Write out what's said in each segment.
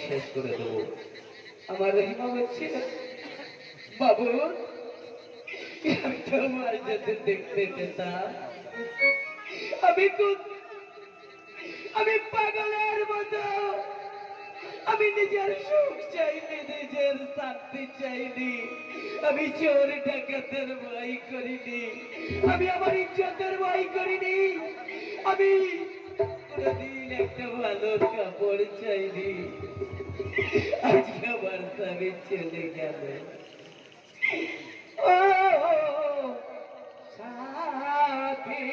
শেষ করে দেবো। আমার রহিমা বলছে, বাবু আমি তোমার যাতে দেখতে পেতাম, আমি পাগলের মতো আমি নিজের সুখ চাইনি, নিজের শান্তি চাইনি, আমি চোর ডাকাতের ভয় করিনি, আমি আমার ইজ্জতের ভয় করিনি, আমি কোনদিন একটা ভালো কাপড় চাইনি। আজকে আমার স্বামী চলে গেল। ও সাথী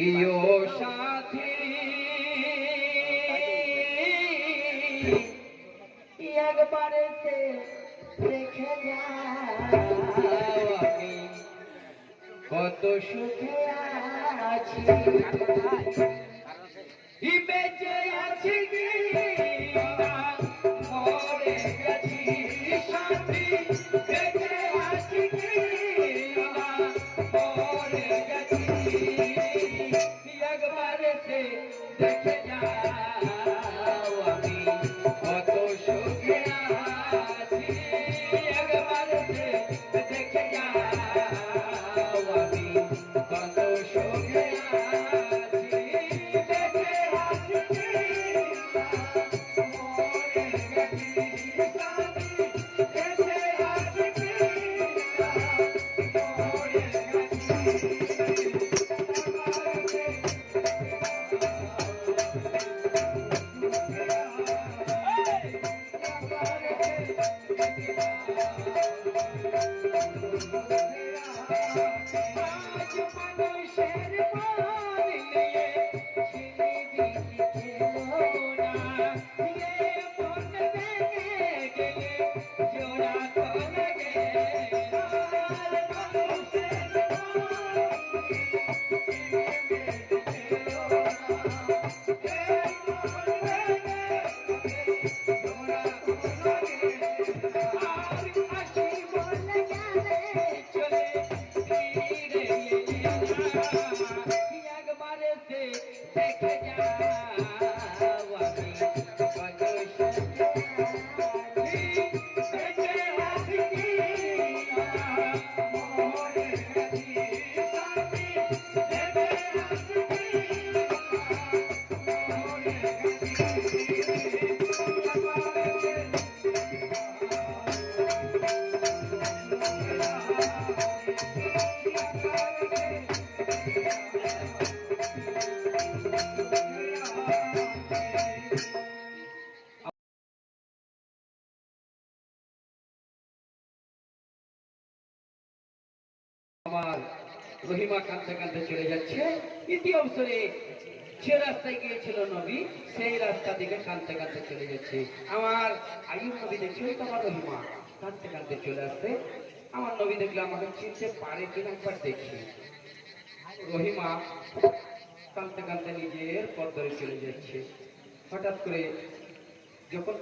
ইয়ো সাথী একবার সে দেখে যাও আমি কত সুখে আছি, বেঁচে আছি কি মরে গেছি সাথী, বেঁচে আছি কি মরে গেছি, একবার সে দেখে যাও আমি কত সুখে আছি, একবার সে দেখে যাও আমি কত সুখে আছি, বেঁচে আছি কি মরে গেছি সাথী, বেঁচে আছি কি মরে আমার রহিমা কাঁদতে কাঁদতে চলে যাচ্ছে। ইতি অবসরে যে রাস্তায় গিয়েছিল নবী, সেই রাস্তা দিকে কাঁদতে কাঁদতে চলে যাচ্ছে। আমার আইয়ুব নবী দেখছিল তো আমার রহিমা কাঁদতে কাঁদতে চলে আসছে। আমার নবী দেখলে আমাকে চিনতে পারে কিনা একবার দেখি। রহিমা কাঁদতে কাঁদতে নিজের পথ ধরে চলে যাচ্ছে। হঠাৎ করে যখন